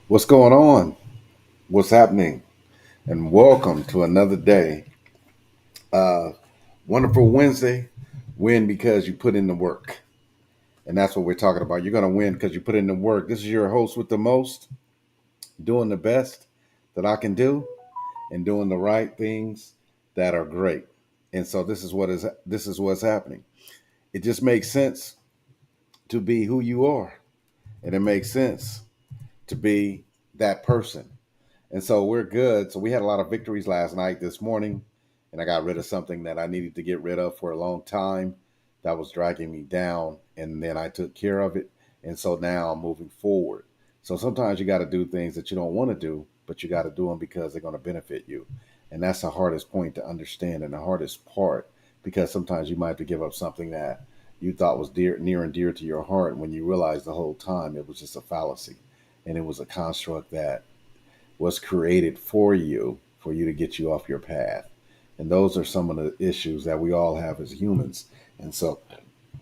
What's going on? What's happening? And welcome to another day. Uh, Wonderful Wednesday. Win because you put in the work. And that's what we're talking about. You're going to win because you put in the work. This is your host with the most, doing the best that I can do and doing the right things that are great. And so this is what's happening. It just makes sense to be who you are. And it makes sense to be that person. And so we're good. So we had a lot of victories last night, this morning, and I got rid of something that I needed to get rid of for a long time that was dragging me down. And then I took care of it. And so now I'm moving forward. So sometimes you got to do things that you don't want to do, but you got to do them because they're going to benefit you. And that's the hardest point to understand and the hardest part because sometimes you might have to give up something that you thought was near and dear to your heart when you realize the whole time it was just a fallacy and it was a construct that was created for you to get you off your path. And those are some of the issues that we all have as humans. And so,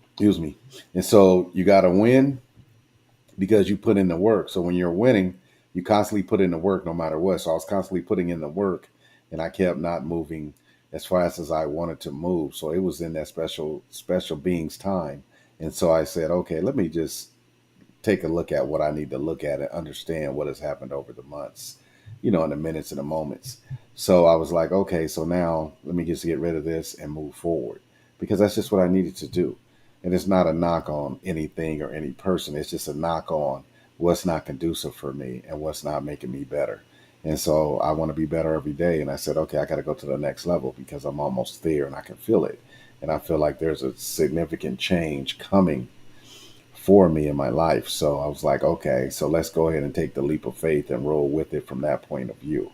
excuse me. And so you got to win because you put in the work. So when you're winning, you constantly put in the work no matter what. So I was constantly putting in the work and I kept not moving as fast as I wanted to move. So it was in that special being's time. And so I said, okay, let me just take a look at what I need to look at and understand what has happened over the months, in the minutes and the moments. So I was like, okay, so now let me just get rid of this and move forward because that's just what I needed to do. And it's not a knock on anything or any person, it's just a knock on what's not conducive for me and what's not making me better. And so I want to be better every day. And I said, okay, I got to go to the next level because I'm almost there and I can feel it. And I feel like there's a significant change coming for me in my life. So I was like, okay, so let's go ahead and take the leap of faith and roll with it from that point of view.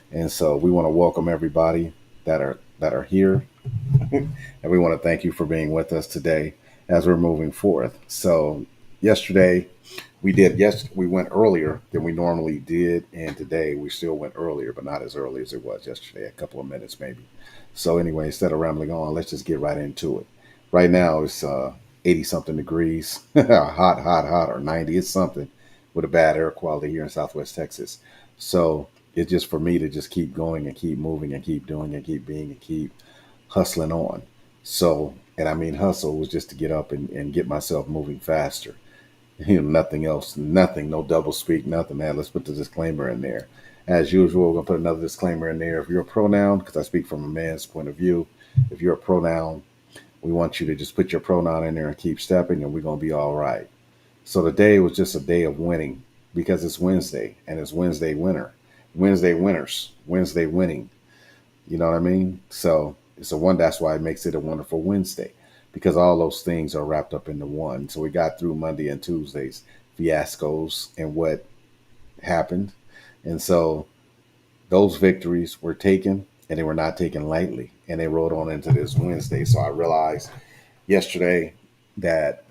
And so we want to welcome everybody that are here, and we want to thank you for being with us today as we're moving forth. So yesterday we went earlier than we normally did, and today we still went earlier, but not as early as it was yesterday, a couple of minutes maybe. So anyway, instead of rambling on, let's just get right into it. Right now it's 80 something degrees, hot, or 90. It's something with a bad air quality here in Southwest Texas. So it's just for me to just keep going and keep moving and keep doing and keep being and keep hustling on. So, and I mean, hustle was just to get up and get myself moving faster. Nothing else, nothing, no double speak, nothing, man. Let's put the disclaimer in there. As usual, we're going to put another disclaimer in there. If you're a pronoun, because I speak from a man's point of view, if you're a pronoun, we want you to just put your pronoun in there and keep stepping, and we're going to be all right. So today was just a day of winning because it's Wednesday and it's Wednesday winner, Wednesday winners, Wednesday winning. You know what I mean? So it's a one. That's why it makes it a wonderful Wednesday because all those things are wrapped up into one. So we got through Monday and Tuesday's fiascos and what happened, and so those victories were taken and they were not taken lightly, and they rolled on into this Wednesday. So I realized yesterday that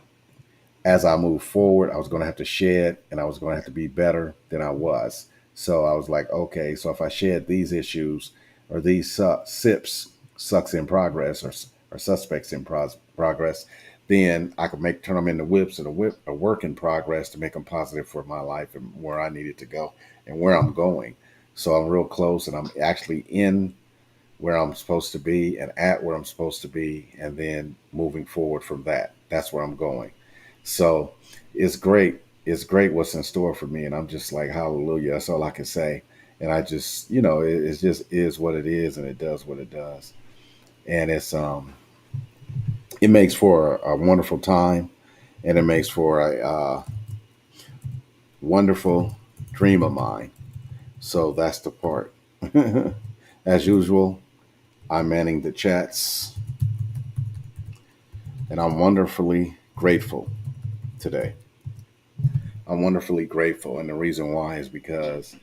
as I moved forward, I was going to have to shed and I was going to have to be better than I was. So I was like, okay, so if I shed these issues or these SIPs, sucks in progress, or suspects in progress, then I could turn them into whips and a work in progress to make them positive for my life and where I needed to go and where I'm going. So I'm real close and I'm actually in where I'm supposed to be and at where I'm supposed to be, and then moving forward from that. That's where I'm going. So it's great. It's great what's in store for me. And I'm just like, hallelujah. That's all I can say. And I just, it just is what it is and it does what it does. And it makes for a wonderful time and it makes for a wonderful dream of mine. So that's the part. As usual, I'm manning the chats and I'm wonderfully grateful today. I'm wonderfully grateful, and the reason why is because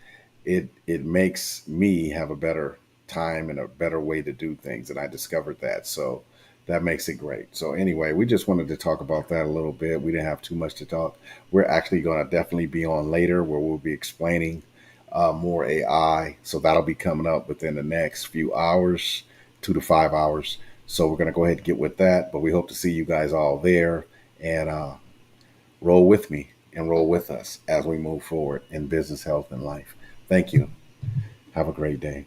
it makes me have a better time and a better way to do things, and I discovered that. So that makes it great. So anyway, we just wanted to talk about that a little bit. We didn't have too much to talk. We're actually going to definitely be on later where we'll be explaining more AI. So that'll be coming up within the next few hours, 2 to 5 hours. So we're going to go ahead and get with that. But we hope to see you guys all there and roll with me. enroll with us as we move forward in business, health, and life. Thank you. Have a great day.